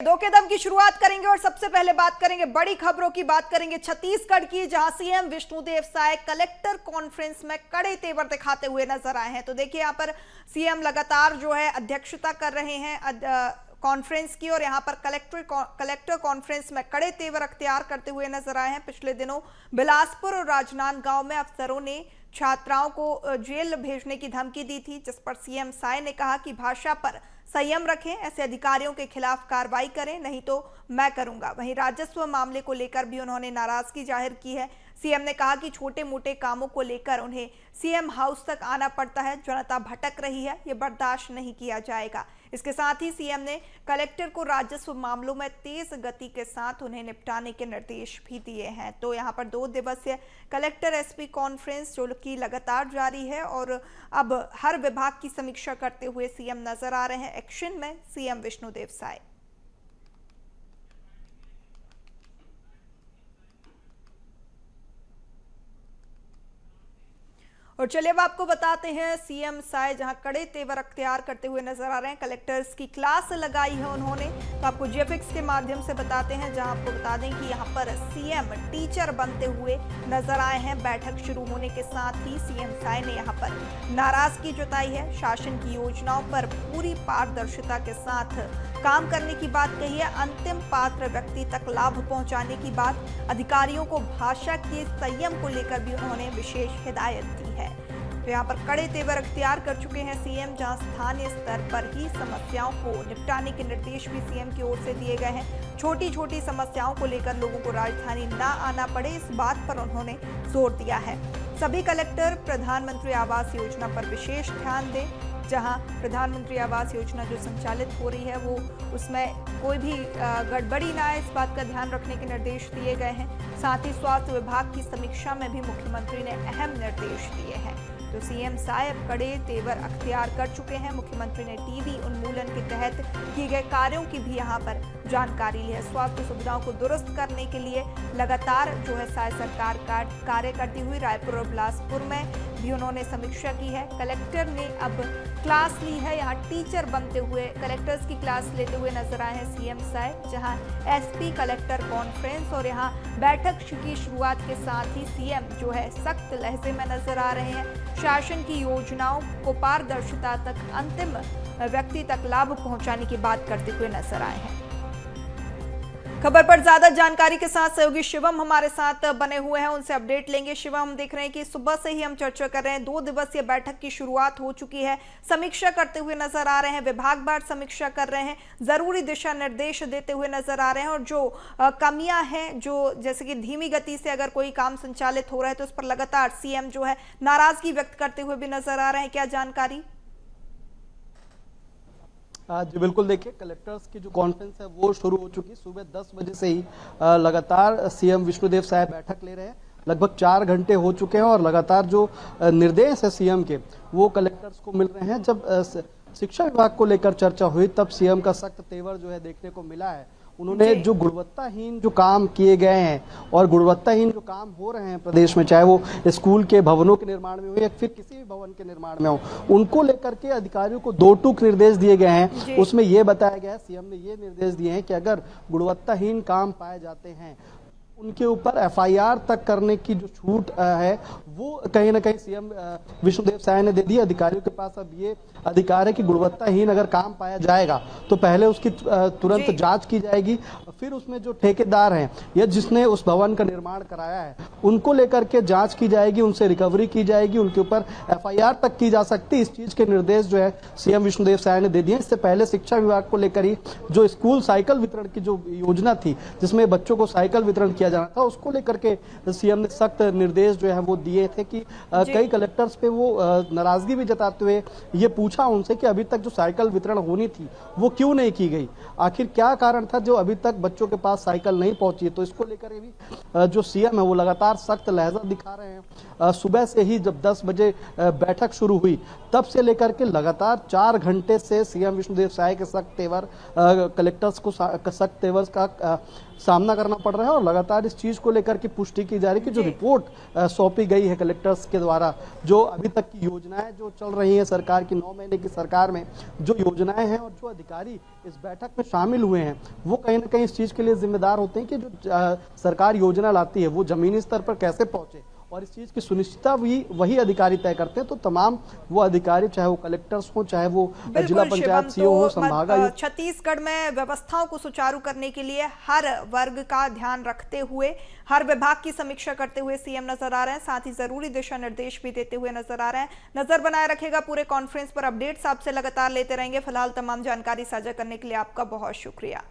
दो के दम की शुरुआत करेंगे और सबसे पहले बात करेंगे बड़ी खबरों की। बात करेंगे छत्तीसगढ़ की, जहां CM Vishnu Deo Sai collector conference में कड़े तेवर दिखाते हुए नजर आए हैं। तो देखिए यहां पर सीएम लगातार जो है अध्यक्षता कर रहे हैं कॉन्फ्रेंस की, और यहां पर कलेक्टर कॉन्फ्रेंस में कड़े तेवर अख्तियार करते हुए नजर आए हैं। पिछले दिनों बिलासपुर और राजनांदगांव में अफसरों ने छात्राओं को जेल भेजने की धमकी दी थी, जिस पर सीएम साय ने कहा कि भाषा पर संयम रखें, ऐसे अधिकारियों के खिलाफ कार्रवाई करें, नहीं तो मैं करूंगा। वहीं राजस्व मामले को लेकर भी उन्होंने नाराजगी जाहिर की है। सीएम ने कहा कि छोटे मोटे कामों को लेकर उन्हें सीएम हाउस तक आना पड़ता है, जनता भटक रही है, ये बर्दाश्त नहीं किया जाएगा। इसके साथ ही सीएम ने कलेक्टर को राजस्व मामलों में तेज गति के साथ उन्हें निपटाने के निर्देश भी दिए हैं। तो यहाँ पर 2 दिवसीय कलेक्टर एसपी कॉन्फ्रेंस जो कि लगातार जारी है, और अब हर विभाग की समीक्षा करते हुए सीएम नजर आ रहे हैं एक्शन में सीएम विष्णुदेव साय। और चलिए अब आपको बताते हैं सीएम साय जहां कड़े तेवर अख्तियार करते हुए नजर आ रहे हैं। कलेक्टर्स की क्लास लगाई है उन्होंने, तो आपको जीएफएक्स के माध्यम से बताते हैं, जहां आपको बता दें कि यहां पर सीएम टीचर बनते हुए नजर आए हैं। बैठक शुरू होने के साथ ही सीएम साय ने यहां पर नाराजगी जताई है, शासन की योजनाओं पर पूरी पारदर्शिता के साथ काम करने की बात कही है, अंतिम पात्र व्यक्ति तक लाभ पहुंचाने की बात, अधिकारियों को भाषा के संयम को लेकर भी उन्होंने विशेष हिदायत दी है। तो यहाँ पर कड़े तेवर अख्तियार कर चुके हैं सीएम, जहां स्थानीय स्तर पर ही समस्याओं को निपटाने के निर्देश भी सीएम की ओर से दिए गए हैं। छोटी छोटी समस्याओं को लेकर लोगों को राजधानी ना आना पड़े, इस बात पर उन्होंने जोर दिया है। सभी कलेक्टर प्रधानमंत्री आवास योजना पर विशेष ध्यान दें, जहां प्रधानमंत्री आवास योजना जो संचालित हो रही है वो उसमें कोई भी गड़बड़ी ना आए, इस बात का ध्यान रखने के निर्देश दिए गए हैं। साथ ही स्वास्थ्य विभाग की समीक्षा में भी मुख्यमंत्री ने अहम निर्देश दिए हैं। तो सीएम साय कड़े तेवर अख्तियार कर चुके हैं। मुख्यमंत्री ने टीबी उन्मूलन के तहत किए गए कार्यों की भी यहां पर जानकारी ली है। स्वास्थ्य सुविधाओं को दुरुस्त करने के लिए लगातार जो है साय सरकार का कार्य करती हुई रायपुर और बिलासपुर में भी उन्होंने समीक्षा की है। कलेक्टर ने अब क्लास ली है, यहाँ टीचर बनते हुए कलेक्टर्स की क्लास लेते हुए नजर आए हैं सीएम साय, जहां एसपी कलेक्टर कॉन्फ्रेंस, और यहाँ बैठक की शुरुआत के साथ ही सीएम जो है सख्त लहजे में नजर आ रहे हैं। शासन की योजनाओं को पारदर्शिता तक, अंतिम व्यक्ति तक लाभ पहुंचाने की बात करते हुए नजर आए हैं। खबर पर ज्यादा जानकारी के साथ सहयोगी शिवम हमारे साथ बने हुए हैं, उनसे अपडेट लेंगे। शिवम, हम देख रहे हैं कि सुबह से ही हम चर्चा कर रहे हैं, 2 दिवसीय बैठक की शुरुआत हो चुकी है, समीक्षा करते हुए नजर आ रहे हैं, विभागवार समीक्षा कर रहे हैं, जरूरी दिशा निर्देश देते हुए नजर आ रहे हैं, और जो कमियां हैं, जो जैसे कि धीमी गति से अगर कोई काम संचालित हो रहा है तो उस पर लगातार सीएम जो है नाराजगी व्यक्त करते हुए भी नजर आ रहे हैं, क्या जानकारी? जी बिल्कुल, देखिए कलेक्टर्स की जो कॉन्फ्रेंस है वो शुरू हो चुकी है। सुबह 10 बजे से ही लगातार सीएम विष्णुदेव साय बैठक ले रहे हैं। लगभग 4 घंटे हो चुके हैं और लगातार जो निर्देश है सीएम के वो कलेक्टर्स को मिल रहे हैं। जब शिक्षा विभाग को लेकर चर्चा हुई तब सीएम का सख्त तेवर जो है देखने को मिला है। उन्होंने जो गुणवत्ताहीन जो काम किए गए हैं और गुणवत्ताहीन जो काम हो रहे हैं प्रदेश में, चाहे वो स्कूल के भवनों के निर्माण में हो या फिर किसी भी भवन के निर्माण में हो, उनको लेकर के अधिकारियों को 2 टूक निर्देश दिए गए हैं। उसमें ये बताया गया है, सीएम ने ये निर्देश दिए हैं कि अगर गुणवत्ताहीन काम पाए जाते हैं उनके ऊपर एफआईआर तक करने की जो छूट है वो कहीं ना कहीं सीएम विष्णुदेव साय ने दे दी। अधिकारियों के पास अब ये अधिकार है कि गुणवत्ताहीन अगर काम पाया जाएगा तो पहले उसकी तुरंत जांच की जाएगी, फिर उसमें जो ठेकेदार हैं या जिसने उस भवन का निर्माण कराया है उनको लेकर के जांच की जाएगी, उनसे रिकवरी की जाएगी, उनके ऊपर एफआईआर तक की जा सकती है। इस चीज के निर्देश जो है सीएम विष्णुदेव साय ने दे दिए। इससे पहले शिक्षा विभाग को लेकर ही जो स्कूल साइकिल वितरण की जो योजना थी, जिसमें बच्चों को साइकिल वितरण किया जाना था, उसको लेकर के सीएम ने सख्त निर्देश जो है वो दिए थे कि कई कलेक्टर्स पे वो नाराजगी भी जताते हुए ये पूछा उनसे कि अभी तक जो साइकिल वितरण होनी थी वो क्यों नहीं की गई, आखिर क्या कारण था जो अभी तक बच्चों के पास साइकिल नहीं पहुंची है। तो इसको लेकर भी जो सीएम है वो लगातार सख्त लहजा दिखा रहे हैं। सुबह से ही जब 10 बजे बैठक शुरू हुई तब से लेकर के लगातार 4 घंटे से सीएम विष्णुदेव साय के सख्त तेवर कलेक्टर्स को सख्त तेवर का सामना करना पड़ रहा है और लगातार लगातार इस चीज को लेकर के पुष्टि की जा रही है कि जो रिपोर्ट सौंपी गई है कलेक्टर्स के द्वारा, जो अभी तक की योजनाएं जो चल रही हैं सरकार की 9 महीने की सरकार में जो योजनाएं हैं और जो अधिकारी इस बैठक में शामिल हुए हैं, वो कहीं ना कहीं इस चीज के लिए जिम्मेदार होते हैं कि जो सरकार योजना लाती है वो जमीनी स्तर पर कैसे पहुंचे, और इस चीज की सुनिश्चितता भी वही अधिकारी तय करते हैं। तो तमाम वो अधिकारी, चाहे वो कलेक्टर्स हो, चाहे वो जिला पंचायत सीओ हो, संभागायुक्त, छत्तीसगढ़ में व्यवस्थाओं को सुचारू करने के लिए हर वर्ग का ध्यान रखते हुए हर विभाग की समीक्षा करते हुए सीएम नजर आ रहे हैं, साथ ही जरूरी दिशा निर्देश भी देते हुए नजर आ रहे हैं। नजर बनाए रखेगा पूरे कॉन्फ्रेंस पर, अपडेट्स आपसे लगातार लेते रहेंगे। फिलहाल तमाम जानकारी साझा करने के लिए आपका बहुत शुक्रिया।